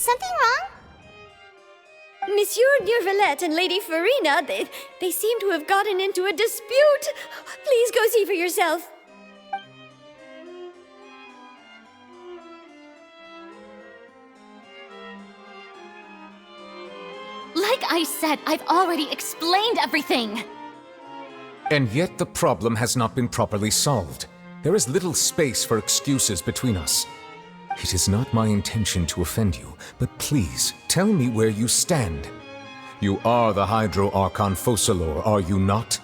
something wrong? Monsieur Neurvalette and Lady Furina, they seem to have gotten into a dispute. Please go see for yourself. Like I said, I've already explained everything. And yet the problem has not been properly solved. There is little space for excuses between us. It is not my intention to offend you, but please, tell me where you stand. You are the Hydro Archon Focalor, are you not?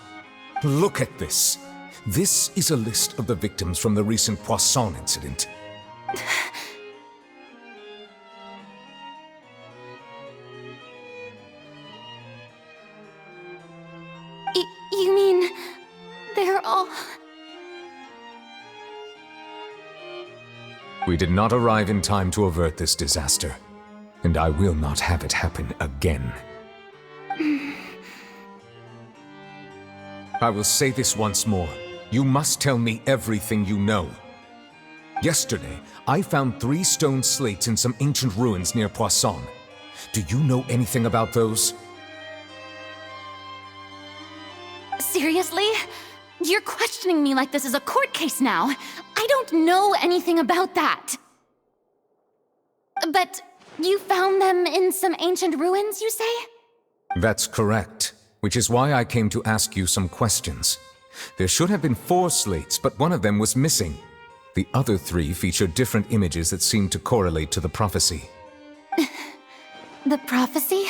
Look at this. This is a list of the victims from the recent Poisson incident. You mean... they're all... We did not arrive in time to avert this disaster, and I will not have it happen again. I will say this once more. You must tell me everything you know. Yesterday, I found 3 stone slates in some ancient ruins near Poisson. Do you know anything about those? Seriously? You're questioning me like this is a court case now. I don't know anything about that. But you found them in some ancient ruins, you say? That's correct, which is why I came to ask you some questions. There should have been 4 slates, but one of them was missing. The other 3 feature different images that seem to correlate to the prophecy. The prophecy?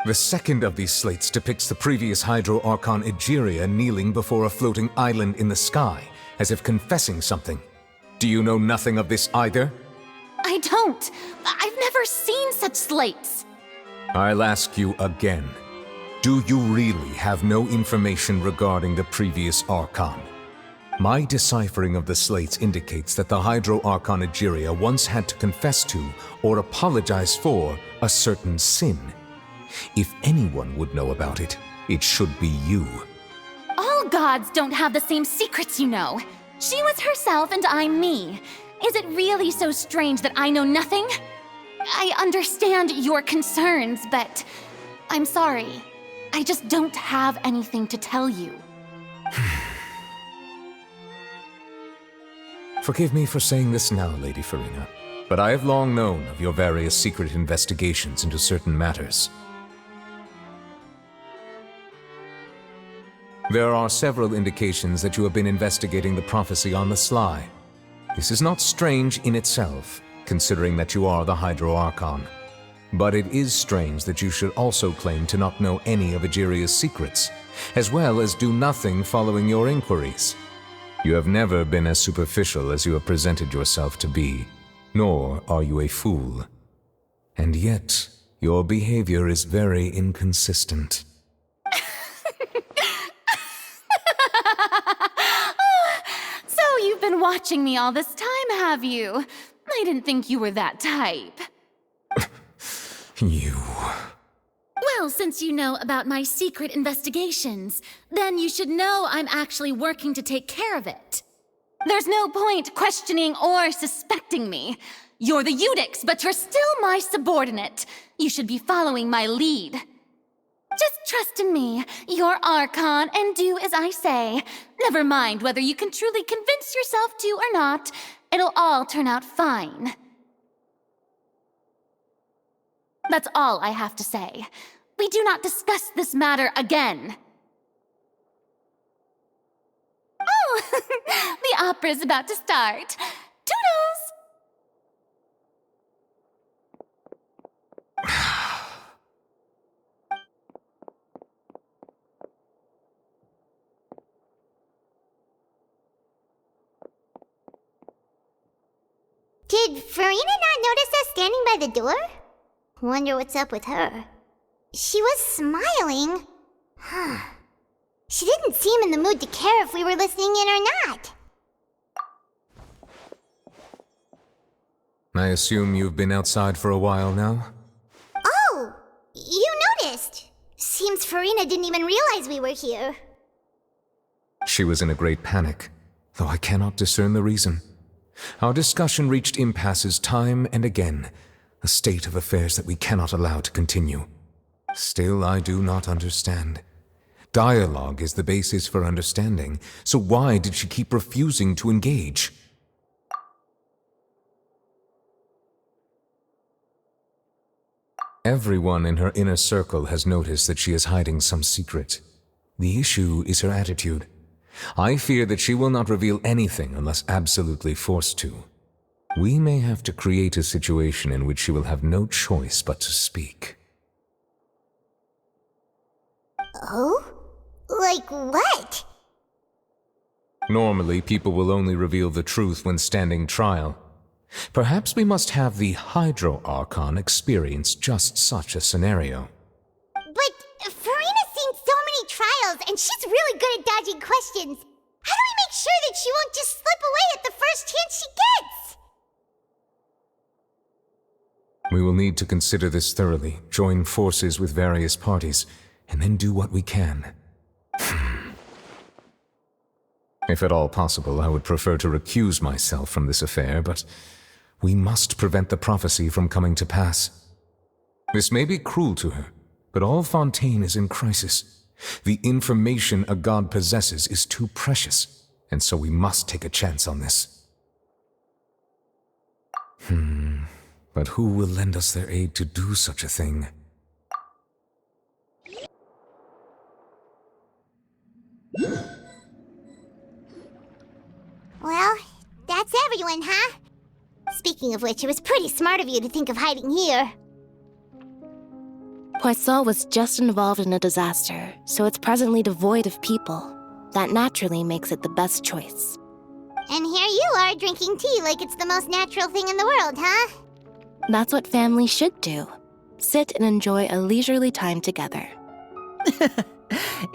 The second of these slates depicts the previous Hydro Archon Egeria kneeling before a floating island in the sky, as if confessing something. Do you know nothing of this either? I don't. I've never seen such slates. I'll ask you again. Do you really have no information regarding the previous Archon? My deciphering of the slates indicates that the Hydro Archon Egeria once had to confess to, or apologize for, a certain sin. If anyone would know about it, it should be you. All gods don't have the same secrets, you know. She was herself and I'm me. Is it really so strange that I know nothing? I understand your concerns, but I'm sorry. I just don't have anything to tell you. Forgive me for saying this now, Lady Furina, but I have long known of your various secret investigations into certain matters. There are several indications that you have been investigating the prophecy on the sly. This is not strange in itself, considering that you are the Hydro Archon. But it is strange that you should also claim to not know any of Egeria's secrets, as well as do nothing following your inquiries. You have never been as superficial as you have presented yourself to be, nor are you a fool. And yet, your behavior is very inconsistent. So you've been watching me all this time, have you? I didn't think you were that type. You... Well, since you know about my secret investigations, then you should know I'm actually working to take care of it. There's no point questioning or suspecting me. You're the Eudix, but you're still my subordinate. You should be following my lead. Just trust in me, you're Archon, and do as I say. Never mind whether you can truly convince yourself to or not. It'll all turn out fine. That's all I have to say. We do not discuss this matter again. Oh, the opera's about to start. Toodles! Did Furina not notice us standing by the door? Wonder what's up with her. She was smiling. She didn't seem in the mood to care if we were listening in or not. I assume you've been outside for a while now? Oh, you noticed. Seems Furina didn't even realize we were here. She was in a great panic, though I cannot discern the reason. Our discussion reached impasses time and again, a state of affairs that we cannot allow to continue. Still, I do not understand. Dialogue is the basis for understanding, so why did she keep refusing to engage? Everyone in her inner circle has noticed that she is hiding some secret. The issue is her attitude. I fear that she will not reveal anything unless absolutely forced to. We may have to create a situation in which she will have no choice but to speak. Oh? Like what? Normally, people will only reveal the truth when standing trial. Perhaps we must have the Hydro Archon experience just such a scenario. But Furina's seen so many trials, and she's really good at dodging questions. How do we make sure that she won't just slip away at the first chance she gets? We will need to consider this thoroughly, join forces with various parties, and then do what we can. If at all possible, I would prefer to recuse myself from this affair, but we must prevent the prophecy from coming to pass. This may be cruel to her, but all Fontaine is in crisis. The information a god possesses is too precious, and so we must take a chance on this. But who will lend us their aid to do such a thing? Well, that's everyone, huh? Speaking of which, it was pretty smart of you to think of hiding here. Poisson was just involved in a disaster, so it's presently devoid of people. That naturally makes it the best choice. And here you are drinking tea like it's the most natural thing in the world, huh? That's what families should do. Sit and enjoy a leisurely time together.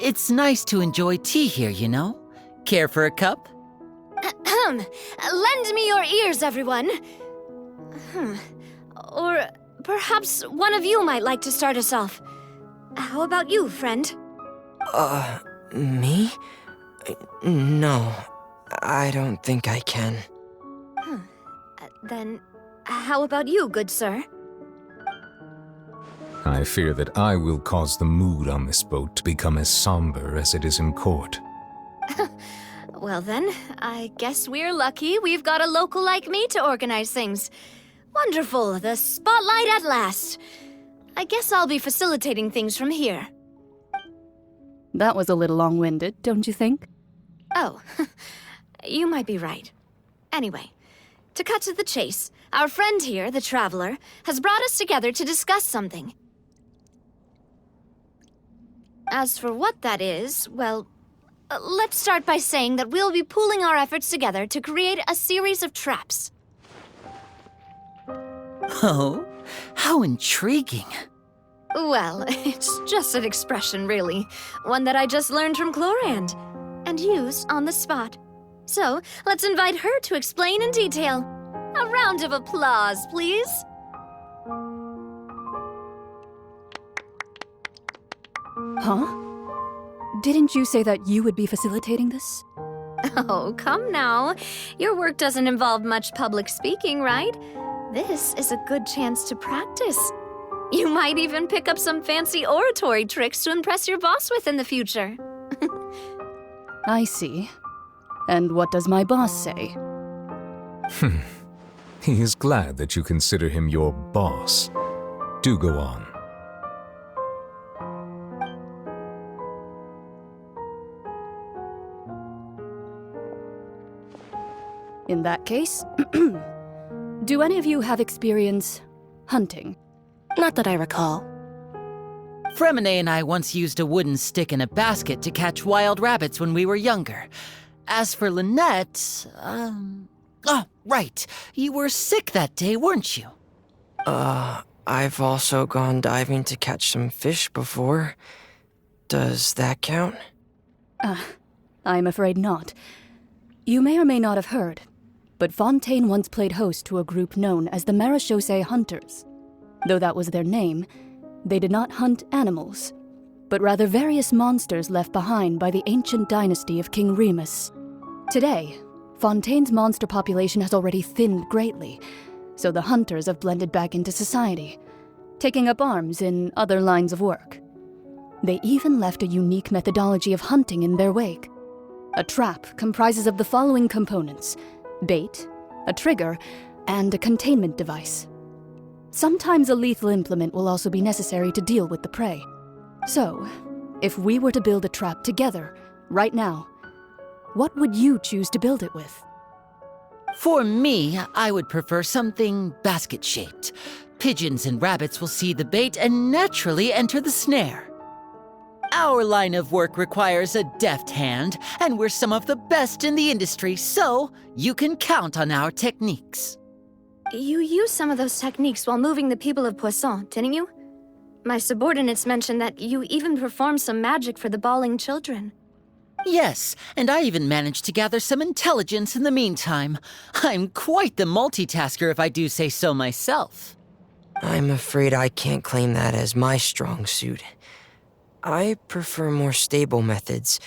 It's nice to enjoy tea here, you know? Care for a cup? Lend me your ears, everyone. Or perhaps one of you might like to start us off. How about you, friend? Me? No, I don't think I can. Then, how about you, good sir? I fear that I will cause the mood on this boat to become as somber as it is in court. Well then, I guess we're lucky we've got a local like me to organize things. Wonderful, the spotlight at last. I guess I'll be facilitating things from here. That was a little long-winded, don't you think? Oh, you might be right. Anyway, to cut to the chase, our friend here, the Traveler, has brought us together to discuss something. As for what that is, well, let's start by saying that we'll be pooling our efforts together to create a series of traps. Oh, how intriguing. Well, it's just an expression, really. One that I just learned from Chlorand, and used on the spot. So, let's invite her to explain in detail. A round of applause, please. Huh? Didn't you say that you would be facilitating this? Oh, come now. Your work doesn't involve much public speaking, right? This is a good chance to practice. You might even pick up some fancy oratory tricks to impress your boss with in the future. I see. And what does my boss say? He is glad that you consider him your boss. Do go on. In that case, do any of you have experience hunting? Not that I recall. Fremine and I once used a wooden stick in a basket to catch wild rabbits when we were younger. As for Lynette, oh, right. You were sick that day, weren't you? I've also gone diving to catch some fish before. Does that count? I'm afraid not. You may or may not have heard, but Fontaine once played host to a group known as the Marechaussee Hunters. Though that was their name, they did not hunt animals, but rather various monsters left behind by the ancient dynasty of King Remus. Today, Fontaine's monster population has already thinned greatly, so the hunters have blended back into society, taking up arms in other lines of work. They even left a unique methodology of hunting in their wake. A trap comprises of the following components: bait, a trigger, and a containment device. Sometimes a lethal implement will also be necessary to deal with the prey. So, if we were to build a trap together, right now, what would you choose to build it with? For me, I would prefer something basket-shaped. Pigeons and rabbits will see the bait and naturally enter the snare. Our line of work requires a deft hand, and we're some of the best in the industry, so you can count on our techniques. You used some of those techniques while moving the people of Poisson, didn't you? My subordinates mentioned that you even performed some magic for the bawling children. Yes, and I even managed to gather some intelligence in the meantime. I'm quite the multitasker if I do say so myself. I'm afraid I can't claim that as my strong suit. I prefer more stable methods,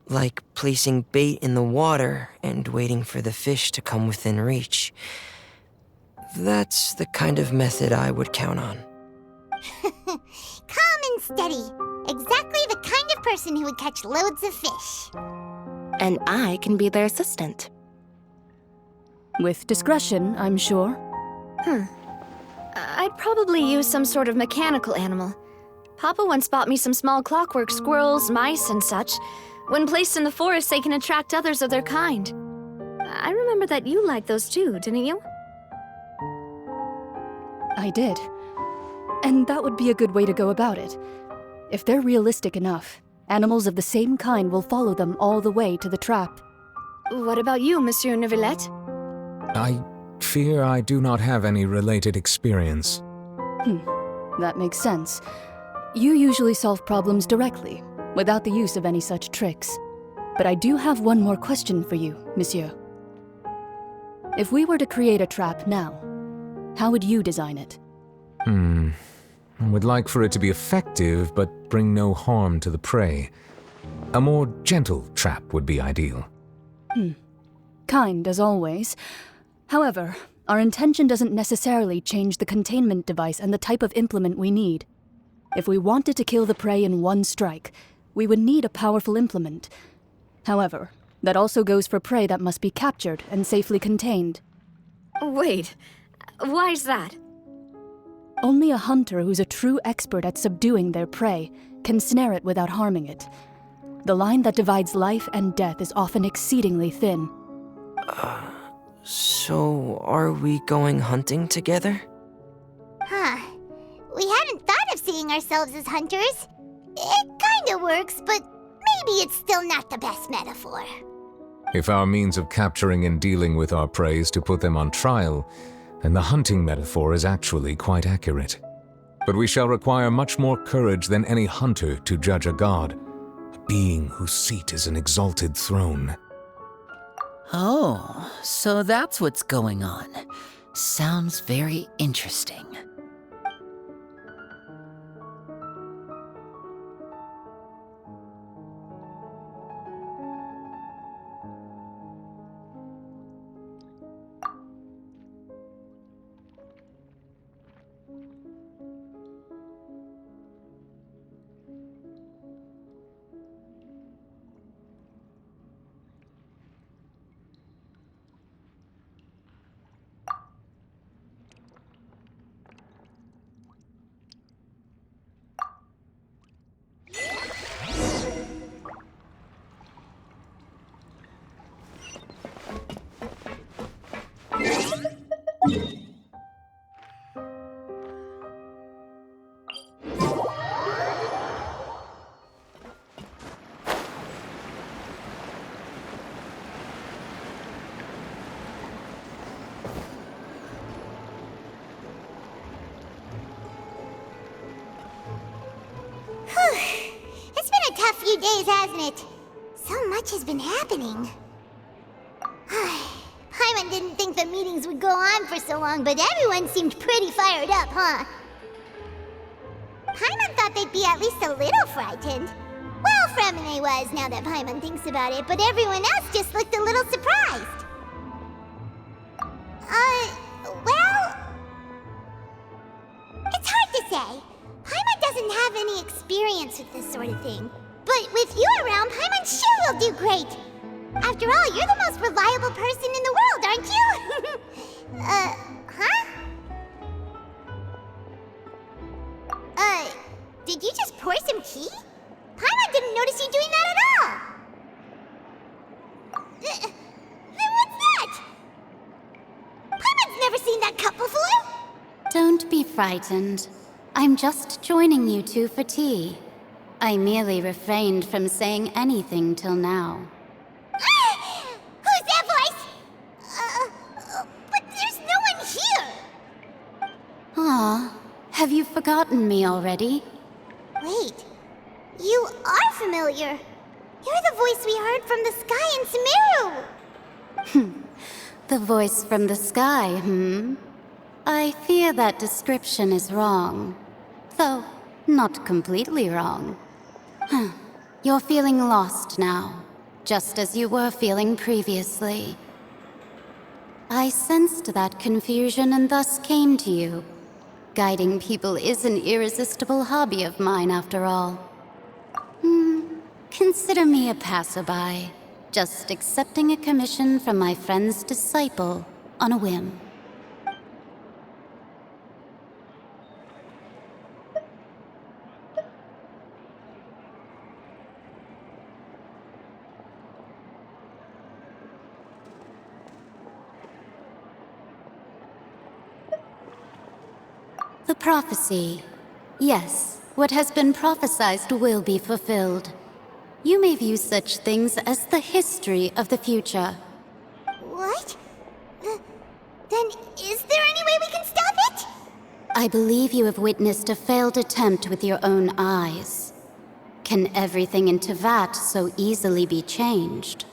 like placing bait in the water and waiting for the fish to come within reach. That's the kind of method I would count on. Calm and steady. Exactly the kind of person who would catch loads of fish. And I can be their assistant. With discretion, I'm sure. I'd probably use some sort of mechanical animal. Papa once bought me some small clockwork squirrels, mice, and such. When placed in the forest, they can attract others of their kind. I remember that you liked those too, didn't you? I did. And that would be a good way to go about it. If they're realistic enough, animals of the same kind will follow them all the way to the trap. What about you, Monsieur Neuvillette? I fear I do not have any related experience. That makes sense. You usually solve problems directly, without the use of any such tricks. But I do have one more question for you, monsieur. If we were to create a trap now, how would you design it? I would like for it to be effective, but bring no harm to the prey. A more gentle trap would be ideal. Kind, as always. However, our intention doesn't necessarily change the containment device and the type of implement we need. If we wanted to kill the prey in one strike, we would need a powerful implement. However, that also goes for prey that must be captured and safely contained. Wait, why's that? Only a hunter who's a true expert at subduing their prey can snare it without harming it. The line that divides life and death is often exceedingly thin. So are we going hunting together? We hadn't thought of seeing ourselves as hunters. It kinda works, but maybe it's still not the best metaphor. If our means of capturing and dealing with our prey is to put them on trial, then the hunting metaphor is actually quite accurate. But we shall require much more courage than any hunter to judge a god, a being whose seat is an exalted throne. Oh, so that's what's going on. Sounds very interesting. It's been a tough few days, hasn't it? So much has been happening. Paimon didn't think the meetings would go on for so long, but everyone seemed pretty fired up, huh? Paimon thought they'd be at least a little frightened. Well, Fremine was, now that Paimon thinks about it, but everyone else just looked a little surprised. experience with this sort of thing. But with you around, Paimon sure will do great. After all, you're the most reliable person in the world, aren't you? Huh? Did you just pour some tea? Paimon didn't notice you doing that at all. Then what's that? Paimon's never seen that cup before. Don't be frightened. I'm just joining you two for tea. I merely refrained from saying anything till now. Who's that voice? But there's no one here. Aw, have you forgotten me already? Wait, you are familiar. You're the voice we heard from the sky in Sumeru. The voice from the sky, I fear that description is wrong. Though, not completely wrong. You're feeling lost now, just as you were feeling previously. I sensed that confusion and thus came to you. Guiding people is an irresistible hobby of mine, after all. Consider me a passerby, just accepting a commission from my friend's disciple on a whim. The prophecy. Yes, what has been prophesied will be fulfilled. You may view such things as the history of the future. What? Then is there any way we can stop it? I believe you have witnessed a failed attempt with your own eyes. Can everything in Tevat so easily be changed?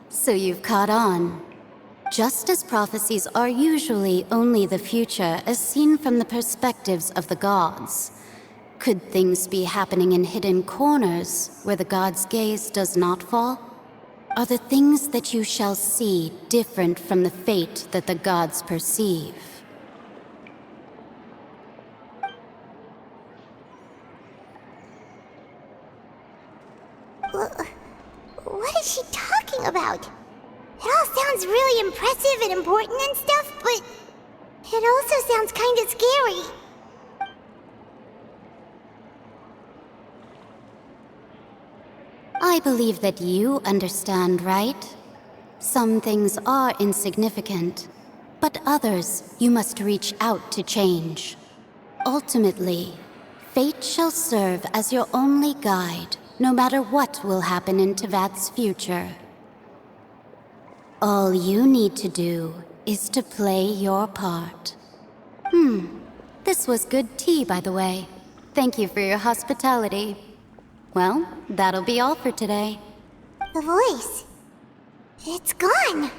So you've caught on. Just as prophecies are usually only the future as seen from the perspectives of the gods, could things be happening in hidden corners where the gods' gaze does not fall? Are the things that you shall see different from the fate that the gods perceive? What is she talking about? It all sounds really impressive and important and stuff, but it also sounds kind of scary. I believe that you understand, right? Some things are insignificant, but others you must reach out to change. Ultimately, fate shall serve as your only guide, no matter what will happen in Tevat's future. All you need to do is to play your part. This was good tea, by the way. Thank you for your hospitality. Well, that'll be all for today. The voice. It's gone.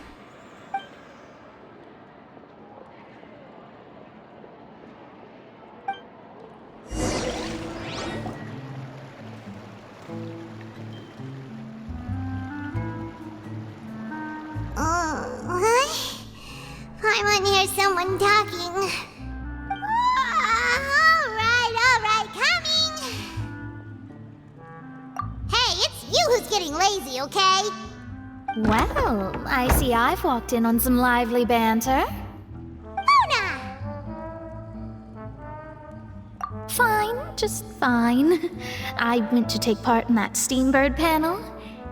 What? I want to hear someone talking. All right, coming. Hey, it's you who's getting lazy, okay? Well, I see I've walked in on some lively banter. Luna! Fine, just fine. I went to take part in that Steambird panel.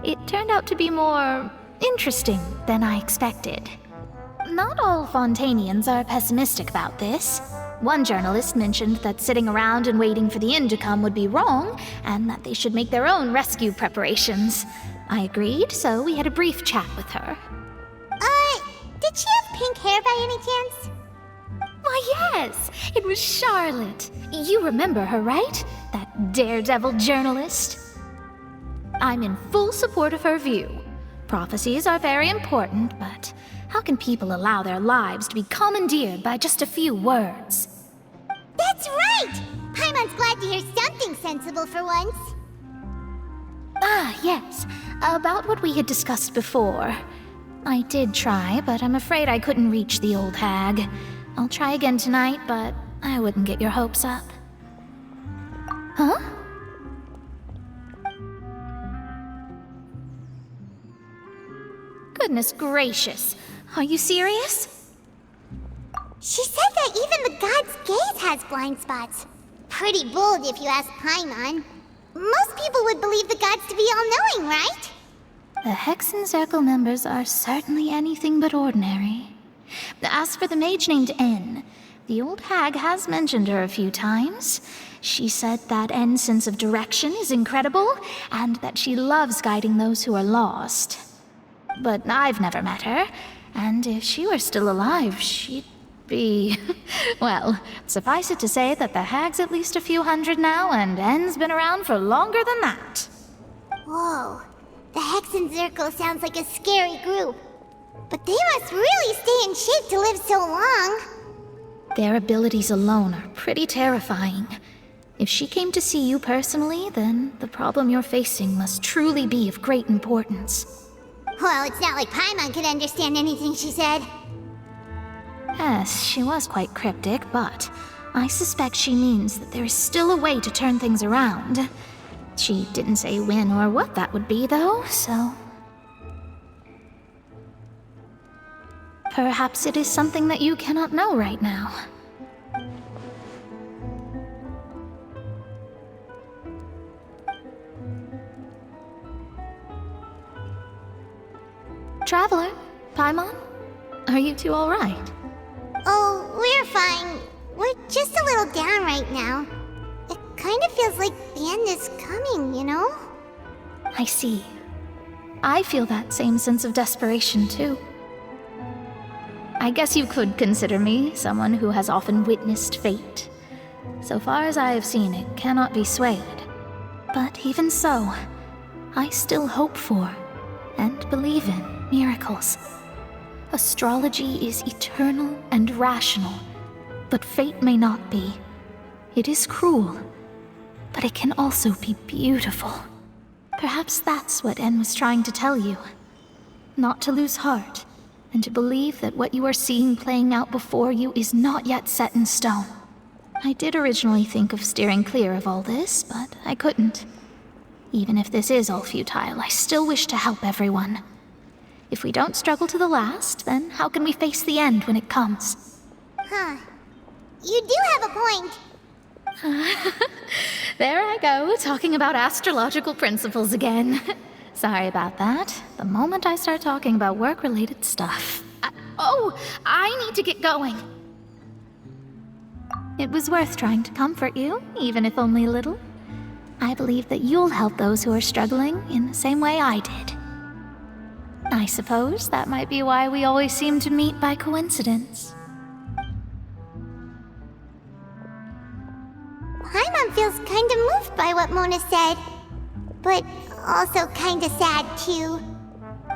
It turned out to be more interesting than I expected. Not all Fontainians are pessimistic about this. One journalist mentioned that sitting around and waiting for the end to come would be wrong, and that they should make their own rescue preparations. I agreed, so we had a brief chat with her. Did she have pink hair by any chance? Why, yes! It was Charlotte. You remember her, right? That daredevil journalist? I'm in full support of her view. Prophecies are very important, but how can people allow their lives to be commandeered by just a few words? That's right! Paimon's glad to hear something sensible for once. Ah, yes. About what we had discussed before. I did try, but I'm afraid I couldn't reach the old hag. I'll try again tonight, but I wouldn't get your hopes up. Huh? Goodness gracious. Are you serious? She said that even the god's gaze has blind spots. Pretty bold if you ask Paimon. Most people would believe the gods to be all-knowing, right? The Hexen Circle members are certainly anything but ordinary. As for the mage named N, the old hag has mentioned her a few times. She said that N's sense of direction is incredible, and that she loves guiding those who are lost. But I've never met her, and if she were still alive, she'd be... Well, suffice it to say that the hag's at least a few hundred now, and N's been around for longer than that. Whoa. The Hexen Circle sounds like a scary group. But they must really stay in shape to live so long. Their abilities alone are pretty terrifying. If she came to see you personally, then the problem you're facing must truly be of great importance. Well, it's not like Paimon could understand anything she said. Yes, she was quite cryptic, but I suspect she means that there is still a way to turn things around. She didn't say when or what that would be, though, so... Perhaps it is something that you cannot know right now. Traveler, Paimon, are you two all right? Oh, we're fine. We're just a little down right now. It kind of feels like the end is coming, you know? I see. I feel that same sense of desperation, too. I guess you could consider me someone who has often witnessed fate. So far as I have seen, it cannot be swayed. But even so, I still hope for and believe in miracles. Astrology is eternal and rational, but fate may not be. It is cruel, but it can also be beautiful. Perhaps that's what En was trying to tell you. Not to lose heart, and to believe that what you are seeing playing out before you is not yet set in stone. I did originally think of steering clear of all this, but I couldn't. Even if this is all futile, I still wish to help everyone. If we don't struggle to the last, then how can we face the end when it comes? Huh. You do have a point. There I go, talking about astrological principles again. Sorry about that. The moment I start talking about work-related stuff... I need to get going. It was worth trying to comfort you, even if only a little. I believe that you'll help those who are struggling in the same way I did. I suppose that might be why we always seem to meet by coincidence. Paimon feels kind of moved by what Mona said. But also kind of sad, too.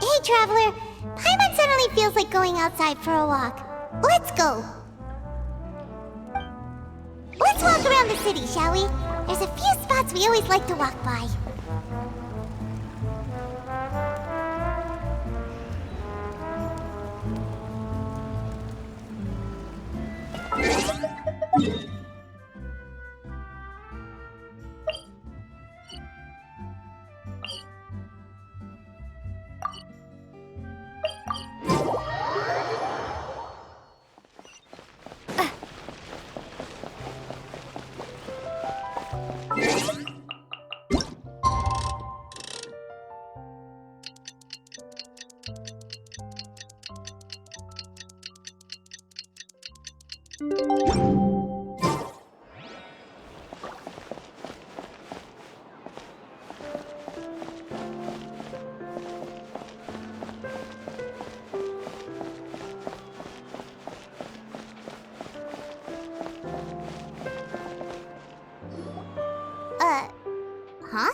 Hey, Traveler. Paimon suddenly feels like going outside for a walk. Let's go. Let's walk around the city, shall we? There's a few spots we always like to walk by. Huh?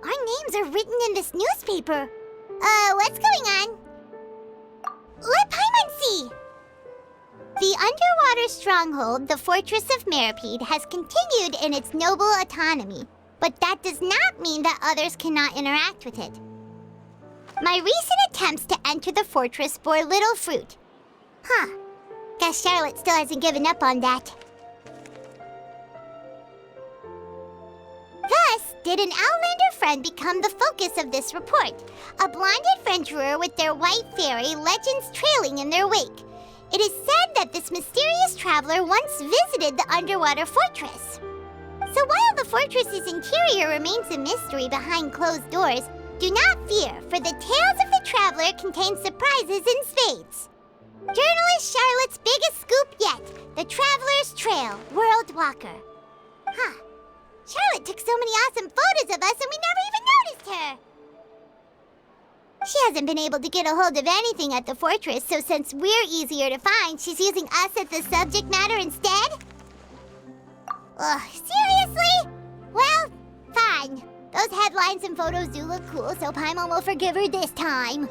Our names are written in this newspaper. What's going on? Let Paimon see! The underwater stronghold, the Fortress of Meripede, has continued in its noble autonomy. but that does not mean that others cannot interact with it. My recent attempts to enter the fortress bore little fruit. Guess Charlotte still hasn't given up on that. Thus, did an Outlander friend become the focus of this report, a blonde adventurer with their white fairy legends trailing in their wake. It is said that this mysterious traveler once visited the underwater fortress. So while the fortress's interior remains a mystery behind closed doors, do not fear, for the tales of the traveler contain surprises in spades. Journalist Charlotte's biggest scoop yet, the Traveler's Trail, World Walker. Charlotte took so many awesome photos of us and we never even noticed her! She hasn't been able to get a hold of anything at the fortress, so since we're easier to find, she's using us as the subject matter instead? Ugh, seriously? Well, fine. Those headlines and photos do look cool, so Paimon will forgive her this time.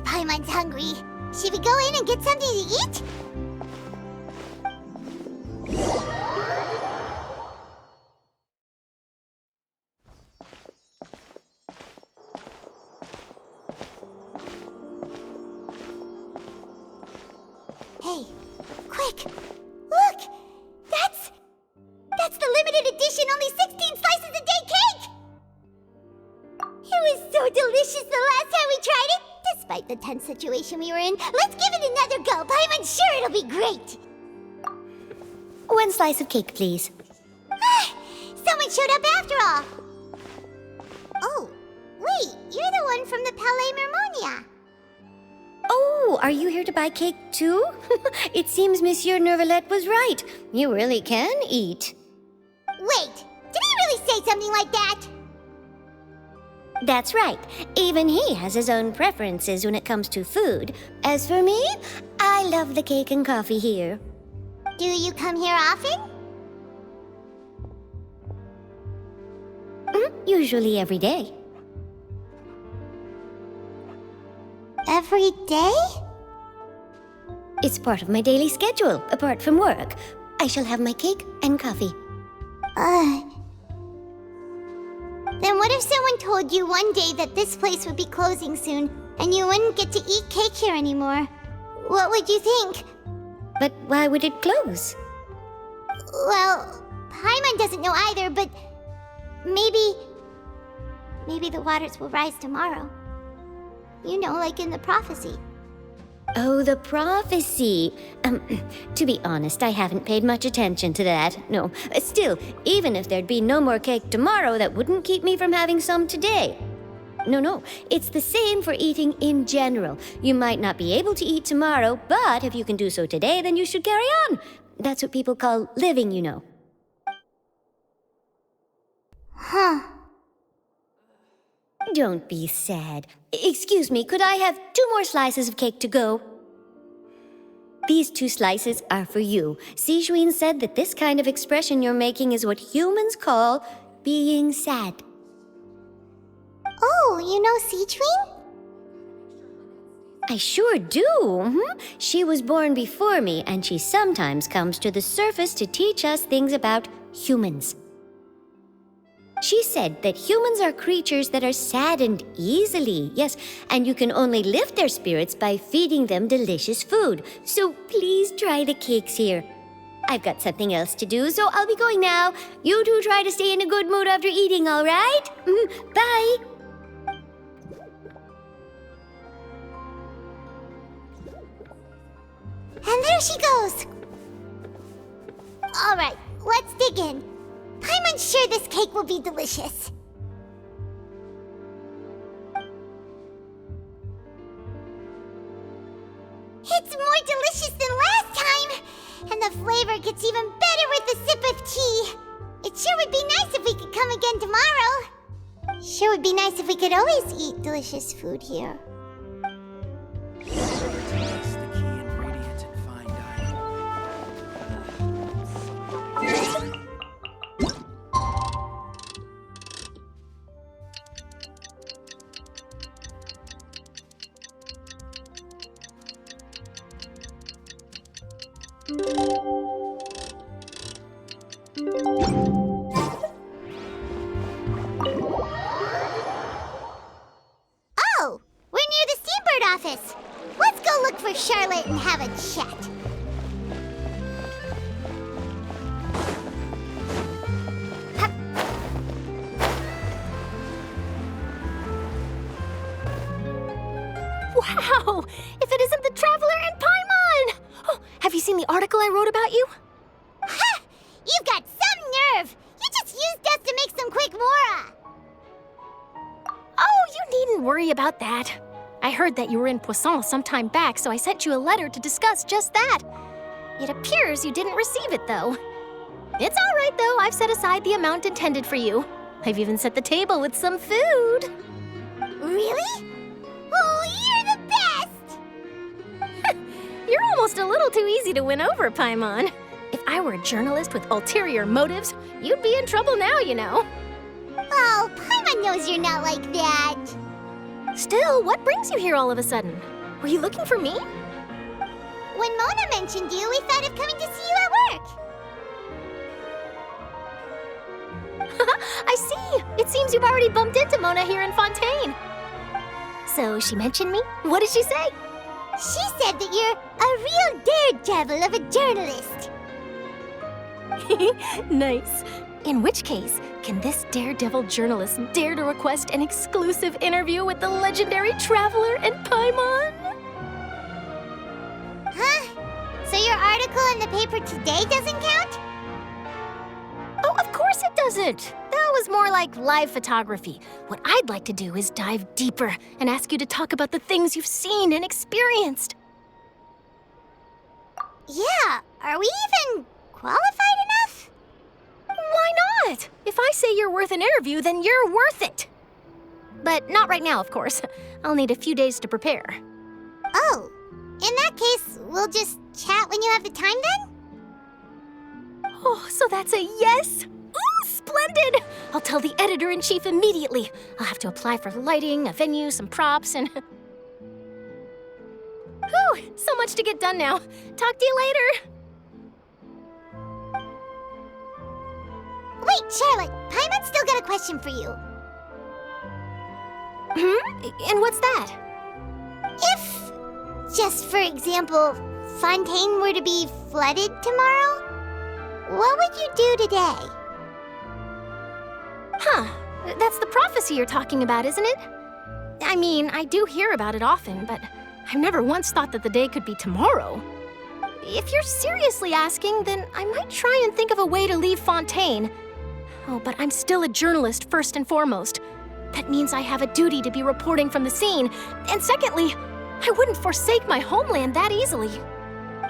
Paimon's hungry. Should we go in and get something to eat? Hey, quick! Look! That's the limited edition only 16 slices a day cake! It was so delicious the last time we tried it! Despite the tense situation we were in, let's give it another go. I'm sure it'll be great. 1 slice of cake, please. Someone showed up after all. Oh, wait, you're the one from the Palais Mermonia. Oh, are you here to buy cake too? It seems Monsieur Nervalette was right. You really can eat. Wait, did he really say something like that? That's right. Even he has his own preferences when it comes to food. As for me, I love the cake and coffee here. Do you come here often? Usually every day. Every day? It's part of my daily schedule, apart from work. I shall have my cake and coffee. Then what if someone told you one day that this place would be closing soon, and you wouldn't get to eat cake here anymore? What would you think? But why would it close? Well, Paimon doesn't know either, but maybe the waters will rise tomorrow. You know, like in the prophecy. Oh, the prophecy. To be honest, I haven't paid much attention to that. No, still, even if there'd be no more cake tomorrow, that wouldn't keep me from having some today. No, it's the same for eating in general. You might not be able to eat tomorrow, but if you can do so today, then you should carry on. That's what people call living, you know. Don't be sad. Excuse me, could I have 2 more slices of cake to go? These 2 slices are for you. Sijuin said that this kind of expression you're making is what humans call being sad. Oh, you know Sijuin? I sure do. She was born before me, and she sometimes comes to the surface to teach us things about humans. She said that humans are creatures that are saddened easily, yes, and you can only lift their spirits by feeding them delicious food. So please try the cakes here. I've got something else to do, so I'll be going now. You two try to stay in a good mood after eating, all right? Bye! And there she goes! Alright, let's dig in. I'm unsure this cake will be delicious. It's more delicious than last time! And the flavor gets even better with a sip of tea. It sure would be nice if we could come again tomorrow. Sure would be nice if we could always eat delicious food here. Oh, we're near the Steambird office. Let's go look for Charlotte and have a chat. Wow! If it isn't the Traveler and Paimon! Oh, have you seen the article I wrote about you? Ha! You've got some nerve! You just used us to make some quick mora! Oh, you needn't worry about that. I heard that you were in Poisson some time back, so I sent you a letter to discuss just that. It appears you didn't receive it, though. It's all right, though. I've set aside the amount intended for you. I've even set the table with some food. Really? Oh, you're the best! You're almost a little too easy to win over, Paimon. If I were a journalist with ulterior motives, you'd be in trouble now, you know. Oh, Paimon knows you're not like that. Still, what brings you here all of a sudden? Were you looking for me? When Mona mentioned you, we thought of coming to see you at work. I see. It seems you've already bumped into Mona here in Fontaine. So she mentioned me? What did she say? She said that you're a real daredevil of a journalist. Nice. In which case, can this daredevil journalist dare to request an exclusive interview with the legendary Traveler and Paimon? Huh? So your article in the paper today doesn't count? Oh, of course it doesn't. That was more like live photography. What I'd like to do is dive deeper and ask you to talk about the things you've seen and experienced. Yeah, are we even qualified enough? Why not? If I say you're worth an interview, then you're worth it. But not right now, of course. I'll need a few days to prepare. Oh, in that case, we'll just chat when you have the time then? Oh, so that's a yes? Ooh, splendid! I'll tell the editor-in-chief immediately. I'll have to apply for lighting, a venue, some props, and... Whew, so much to get done now. Talk to you later. Wait, Charlotte, Paimon's still got a question for you. And what's that? If, just for example, Fontaine were to be flooded tomorrow, what would you do today? Huh, that's the prophecy you're talking about, isn't it? I mean, I do hear about it often, but I've never once thought that the day could be tomorrow. If you're seriously asking, then I might try and think of a way to leave Fontaine. Oh, but I'm still a journalist first and foremost. That means I have a duty to be reporting from the scene. And secondly, I wouldn't forsake my homeland that easily.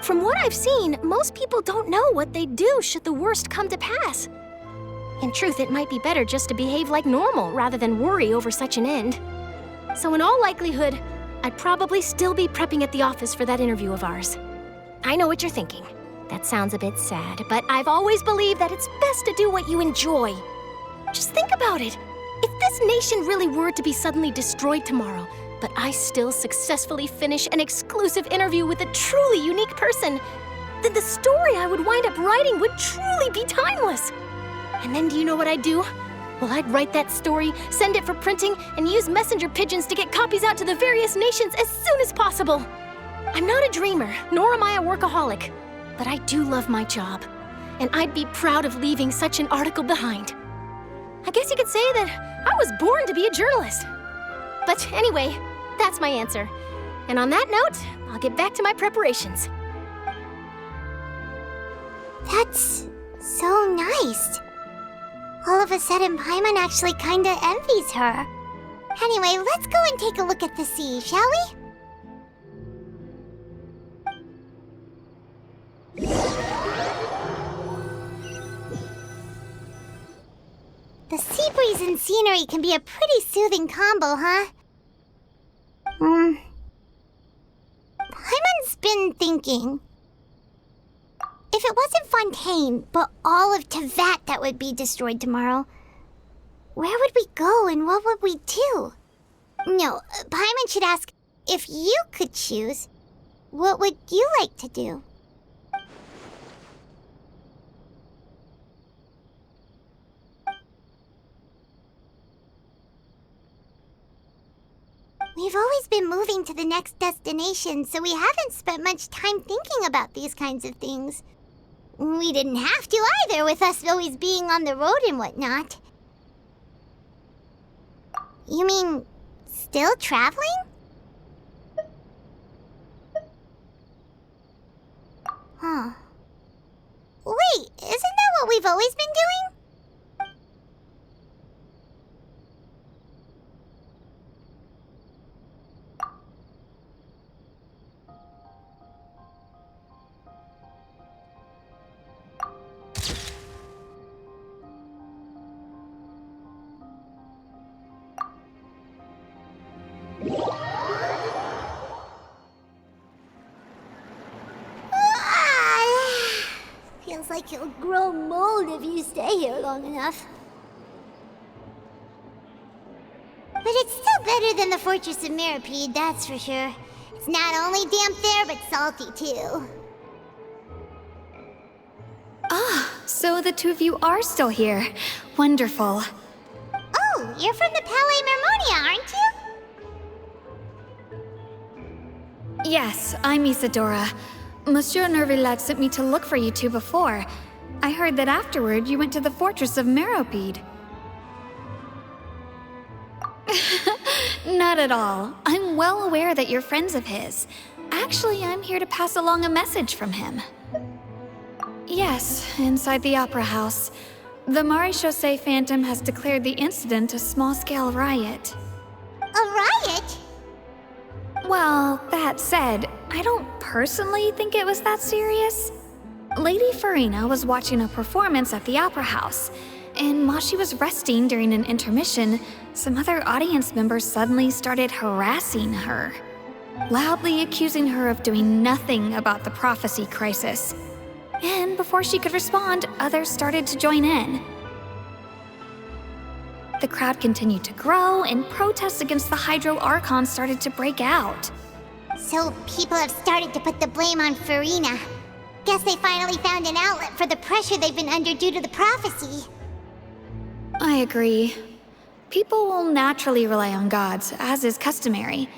From what I've seen, most people don't know what they'd do should the worst come to pass. In truth, it might be better just to behave like normal rather than worry over such an end. So in all likelihood, I'd probably still be prepping at the office for that interview of ours. I know what you're thinking. That sounds a bit sad, but I've always believed that it's best to do what you enjoy. Just think about it. If this nation really were to be suddenly destroyed tomorrow, but I still successfully finish an exclusive interview with a truly unique person, then the story I would wind up writing would truly be timeless. And then do you know what I'd do? Well, I'd write that story, send it for printing, and use messenger pigeons to get copies out to the various nations as soon as possible. I'm not a dreamer, nor am I a workaholic, but I do love my job, and I'd be proud of leaving such an article behind. I guess you could say that I was born to be a journalist. But anyway, that's my answer. And on that note, I'll get back to my preparations. That's so nice. All of a sudden, Paimon actually kinda envies her. Anyway, let's go and take a look at the sea, shall we? The sea breeze in scenery can be a pretty soothing combo, huh? Paimon's been thinking. If it wasn't Fontaine, but all of Tevat that would be destroyed tomorrow, where would we go and what would we do? No, Paimon should ask, if you could choose, what would you like to do? We've always been moving to the next destination, so we haven't spent much time thinking about these kinds of things. We didn't have to either, with us always being on the road and whatnot. You mean, still traveling? Huh. Wait, isn't that what we've always been doing? Feels like you'll grow mold if you stay here long enough. But it's still better than the Fortress of Mirapede, that's for sure. It's not only damp there, but salty too. So the two of you are still here. Wonderful. Oh, you're from the Palais Mermonia, aren't you? Yes, I'm Isadora. Monsieur Nervillet sent me to look for you two before. I heard that afterward you went to the Fortress of Meropide. Not at all. I'm well aware that you're friends of his. Actually, I'm here to pass along a message from him. Yes, inside the Opera House. The Maréchaussée Phantom has declared the incident a small-scale riot. A riot? Well, that said, I don't personally think it was that serious. Lady Furina was watching a performance at the Opera House, and while she was resting during an intermission, some other audience members suddenly started harassing her, loudly accusing her of doing nothing about the prophecy crisis. And before she could respond, others started to join in. The crowd continued to grow, and protests against the Hydro Archon started to break out. So people have started to put the blame on Furina. Guess they finally found an outlet for the pressure they've been under due to the prophecy. I agree. People will naturally rely on gods, as is customary.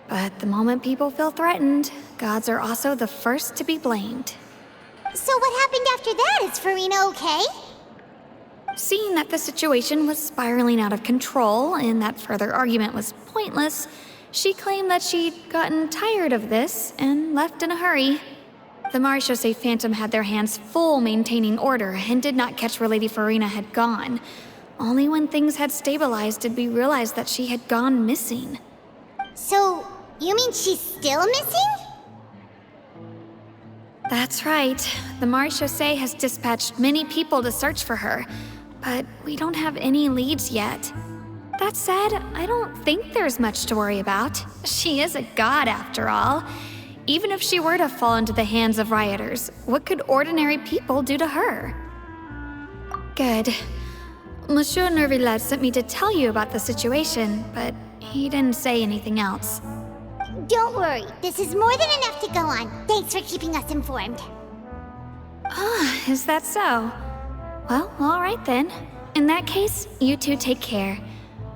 But the moment people feel threatened, gods are also the first to be blamed. So what happened after that? Is Furina okay? Seeing that the situation was spiraling out of control and that further argument was pointless, she claimed that she'd gotten tired of this and left in a hurry. The Maréchaussée Phantom had their hands full maintaining order and did not catch where Lady Furina had gone. Only when things had stabilized did we realize that she had gone missing. So, you mean she's still missing? That's right. The Maréchaussée has dispatched many people to search for her, but we don't have any leads yet. That said, I don't think there's much to worry about. She is a god after all. Even if she were to fall into the hands of rioters, what could ordinary people do to her? Good. Monsieur Nervillet sent me to tell you about the situation, but he didn't say anything else. Don't worry, this is more than enough to go on. Thanks for keeping us informed. Is that so? Well, all right then. In that case, you two take care.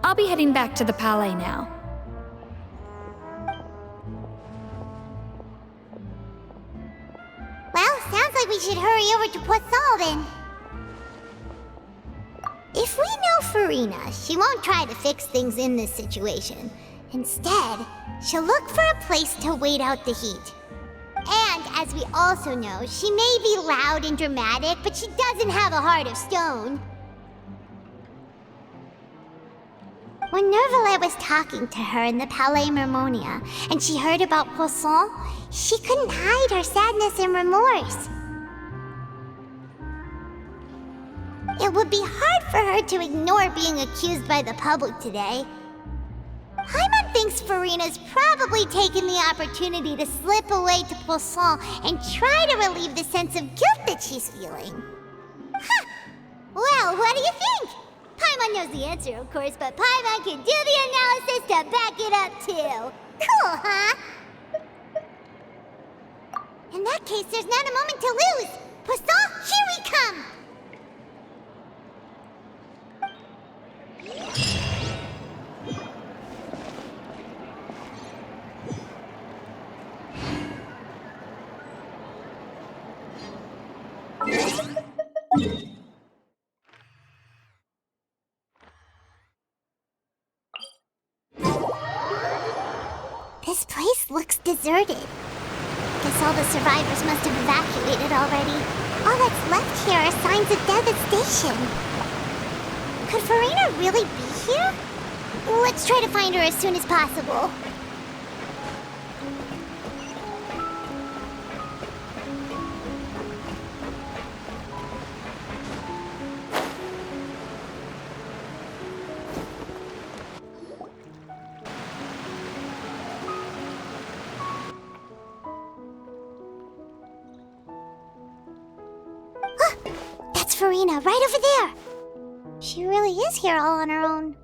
I'll be heading back to the Palais now. Well, sounds like we should hurry over to Poisson then. If we know Furina, she won't try to fix things in this situation. Instead, she'll look for a place to wait out the heat. And as we also know, she may be loud and dramatic, but she doesn't have a heart of stone. When Nervillet was talking to her in the Palais Mermonia, and she heard about Poisson, she couldn't hide her sadness and remorse. It it would be hard for her to ignore being accused by the public today. Paimon thinks Furina's probably taken the opportunity to slip away to Poisson and try to relieve the sense of guilt that she's feeling. Huh. Well, what do you think? Paimon knows the answer, of course, but Paimon can do the analysis to back it up, too. Cool, huh? In that case, there's not a moment to lose. Poisson, here we come! This place looks deserted. Guess all the survivors must have evacuated already. All that's left here are signs of devastation. Could Furina really be here? Let's try to find her as soon as possible. That's Furina, right over there. She really is here all on her own.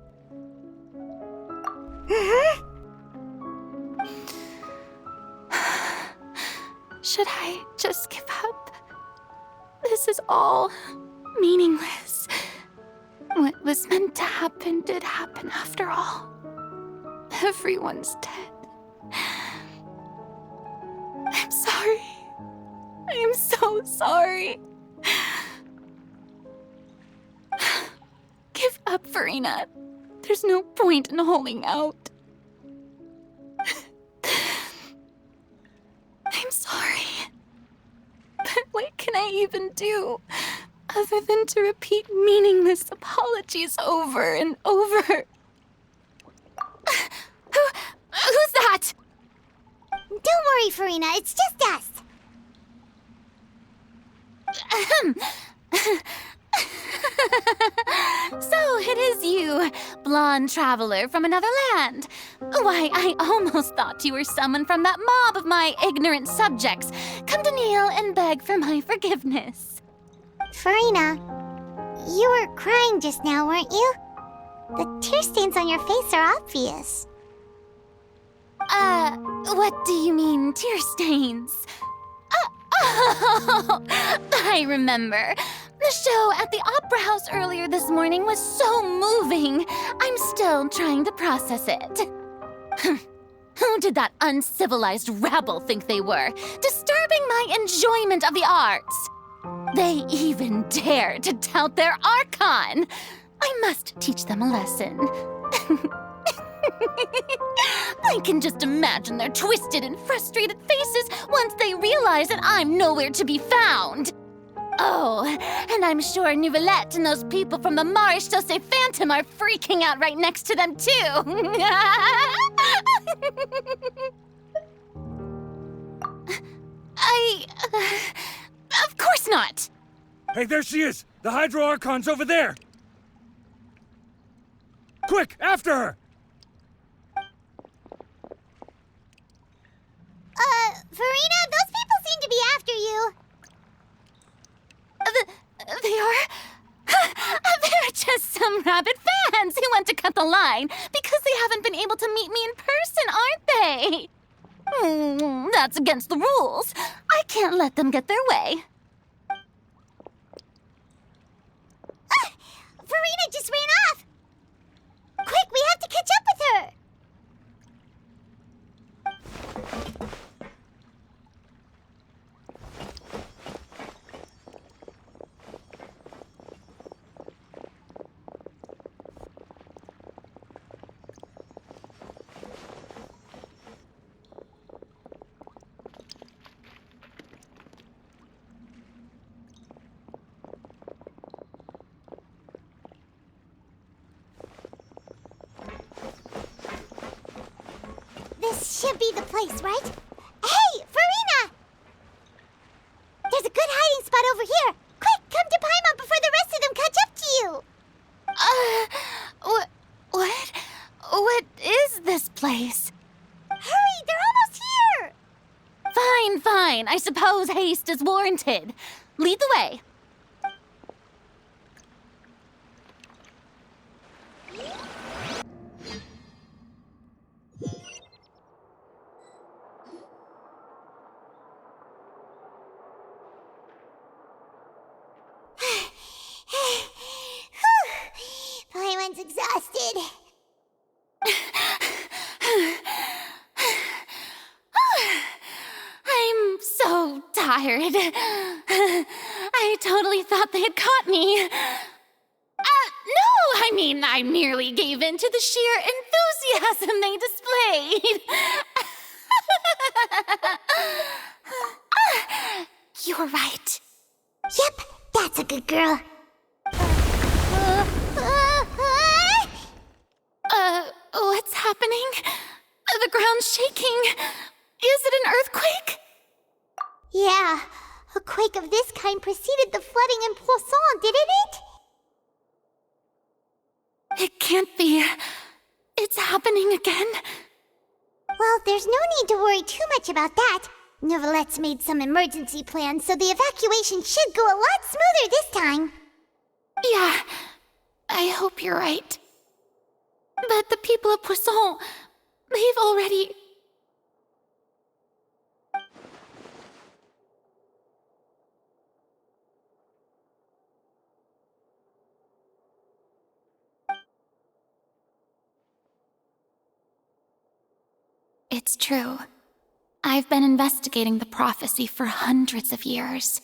Should I just give up? This is all meaningless. What was meant to happen did happen after all. Everyone's dead. I'm sorry. I am so sorry. Give up, Furina. There's no point in holding out. I'm sorry. But what can I even do other than to repeat meaningless apologies over and over? Who's that? Don't worry, Furina, it's just us. So it is you, blonde traveler from another land. Why, I almost thought you were someone from that mob of my ignorant subjects, come to kneel and beg for my forgiveness. Furina, you were crying just now, weren't you? The tear stains on your face are obvious. What do you mean, tear stains? Oh, I remember. The show at the Opera House earlier this morning was so moving. I'm still trying to process it. Who did that uncivilized rabble think they were, disturbing my enjoyment of the arts? They even dare to tout their archon. I must teach them a lesson. I can just imagine their twisted and frustrated faces once they realize that I'm nowhere to be found. Oh, and I'm sure Nouvellette and those people from the Maréchaussée Phantom are freaking out right next to them, too. Of course not. Hey, there she is! The Hydro Archon's over there! Quick, after her! Furina, those people seem to be after you. They are? They're just some rabid fans who want to cut the line because they haven't been able to meet me in person, aren't they? That's against the rules. I can't let them get their way. Furina just ran off! Quick, we have to catch up with her! This should be the place, right? Hey, Furina! There's a good hiding spot over here. Quick, come to Paimon before the rest of them catch up to you. What is this place? Hurry, they're almost here. Fine. I suppose haste is warranted. Lead the way. Paimon's exhausted. I'm so tired. I totally thought they had caught me. No, I merely gave in to the sheer enthusiasm they displayed. You're right. Yep, that's a good girl. What's happening? The ground's shaking. Is it an earthquake? Yeah, a quake of this kind preceded the flooding in Poisson, didn't it? It can't be. It's happening again. Well, there's no need to worry too much about that. Neuvillette made some emergency plans, so the evacuation should go a lot smoother this time. Yeah, I hope you're right. But the people of Poisson, they've already... It's true. I've been investigating the prophecy for hundreds of years.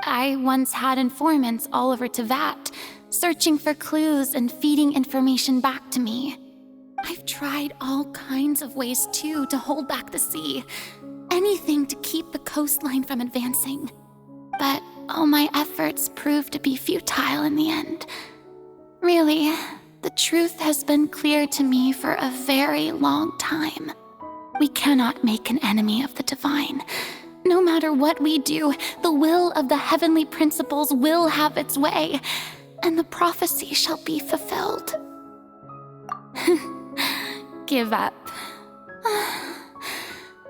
I once had informants all over Tevat, searching for clues and feeding information back to me. I've tried all kinds of ways, too, to hold back the sea. Anything to keep the coastline from advancing. But all my efforts proved to be futile in the end. Really, the truth has been clear to me for a very long time. We cannot make an enemy of the divine. No matter what we do, the will of the heavenly principles will have its way, and the prophecy shall be fulfilled. Give up.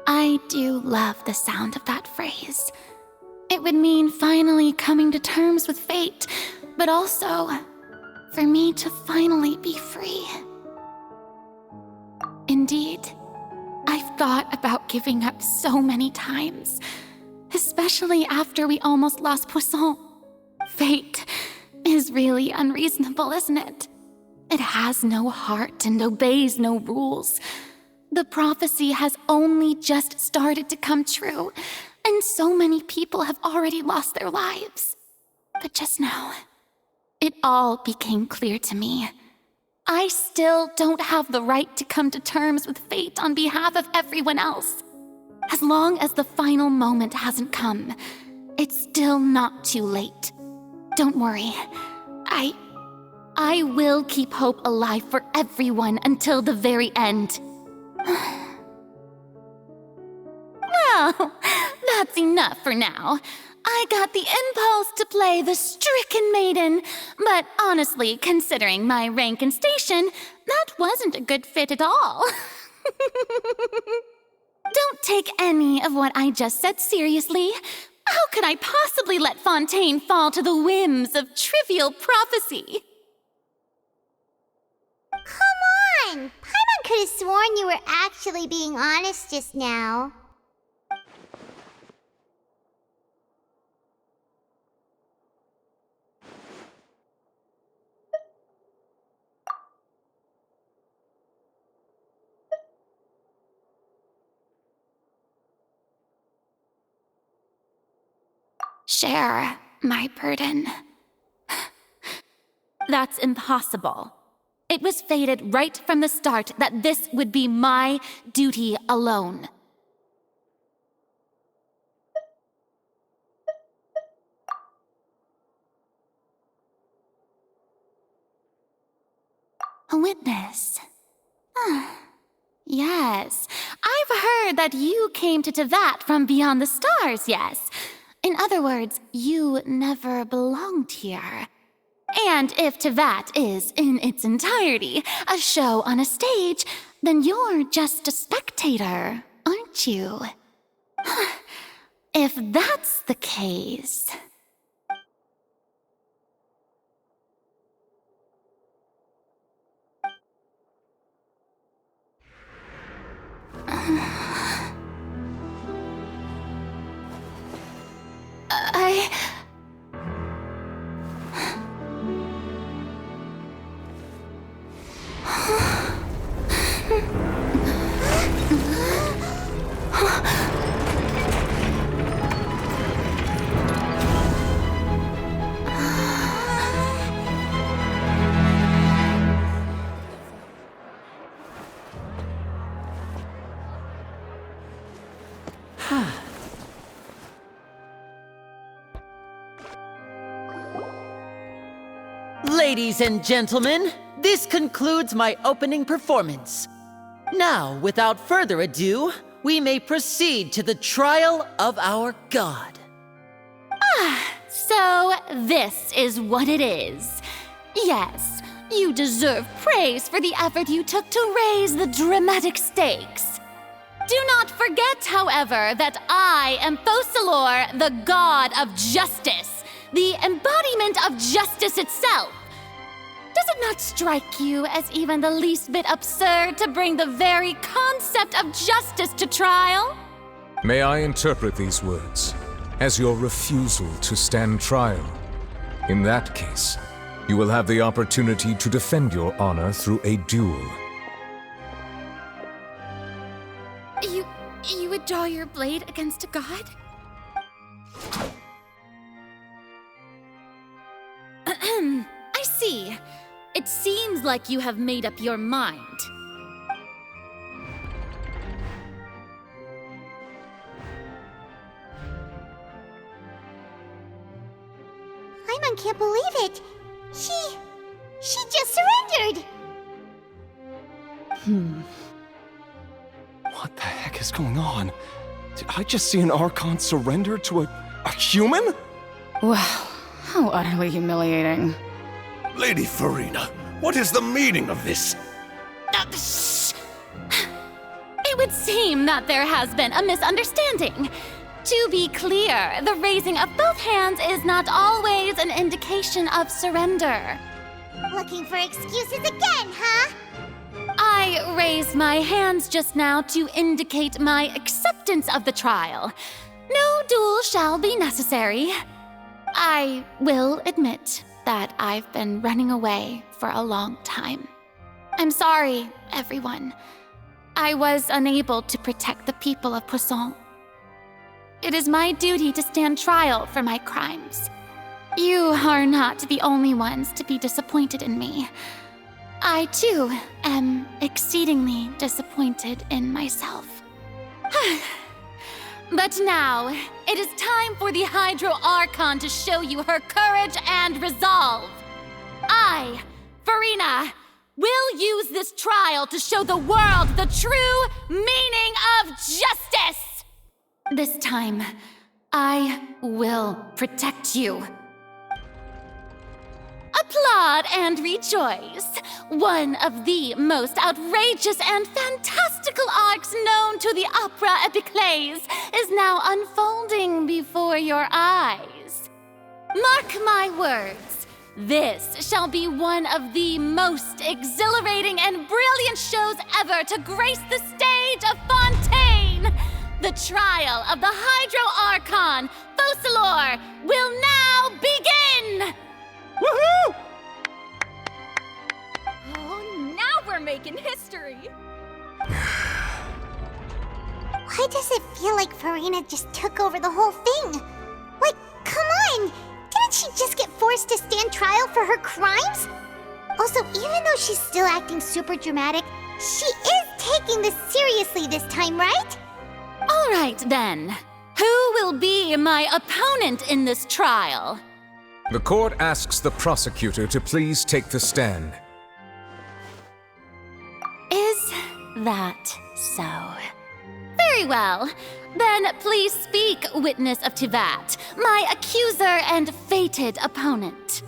I do love the sound of that phrase. It would mean finally coming to terms with fate, but also for me to finally be free. Indeed, I've thought about giving up so many times, especially after we almost lost Poisson. Fate is really unreasonable, isn't it? It has no heart and obeys no rules. The prophecy has only just started to come true, and so many people have already lost their lives. But just now, it all became clear to me. I still don't have the right to come to terms with fate on behalf of everyone else. As long as the final moment hasn't come, it's still not too late. Don't worry. I will keep hope alive for everyone until the very end. Well, that's enough for now. I got the impulse to play the stricken maiden, but honestly, considering my rank and station, that wasn't a good fit at all. Don't take any of what I just said seriously. How could I possibly let Fontaine fall to the whims of trivial prophecy? Come on! Paimon could have sworn you were actually being honest just now. Share my burden. That's impossible. It was fated right from the start that this would be my duty alone. A witness. Yes, I've heard that you came to Tevat from beyond the stars, yes. In other words, you never belonged here. And if Tevat is, in its entirety, a show on a stage, then you're just a spectator, aren't you? If that's the case... Ladies and gentlemen, this concludes my opening performance. Now, without further ado, we may proceed to the trial of our god. So this is what it is. Yes, you deserve praise for the effort you took to raise the dramatic stakes. Do not forget, however, that I am Focalor, the god of justice, the embodiment of justice itself. Does it not strike you as even the least bit absurd to bring the very concept of justice to trial? May I interpret these words as your refusal to stand trial? In that case, you will have the opportunity to defend your honor through a duel. You would draw your blade against a god? I see. It seems like you have made up your mind. Paimon can't believe it. She just surrendered. What the heck is going on? Did I just see an archon surrender to a human? Wow, how utterly humiliating. Lady Furina, what is the meaning of this? Shh! It would seem that there has been a misunderstanding. To be clear, the raising of both hands is not always an indication of surrender. Looking for excuses again, huh? I raised my hands just now to indicate my acceptance of the trial. No duel shall be necessary. I will admit that I've been running away for a long time. I'm sorry, everyone. I was unable to protect the people of Poisson. It is my duty to stand trial for my crimes. You are not the only ones to be disappointed in me. I, too, am exceedingly disappointed in myself. But now, it is time for the Hydro Archon to show you her courage and resolve. I, Furina, will use this trial to show the world the true meaning of justice! This time, I will protect you. Applaud and rejoice! One of the most outrageous and fantastical arcs known to the opera epiclese is now unfolding before your eyes. Mark my words, this shall be one of the most exhilarating and brilliant shows ever to grace the stage of Fontaine! The trial of the Hydro Archon, Focalor, will now begin! Woohoo! Oh, now we're making history! Why does it feel like Furina just took over the whole thing? Like, come on! Didn't she just get forced to stand trial for her crimes? Also, even though she's still acting super dramatic, she is taking this seriously this time, right? All right, then. Who will be my opponent in this trial? The court asks the prosecutor to please take the stand. Is that so? Very well. Then please speak, witness of Tevat, my accuser and fated opponent.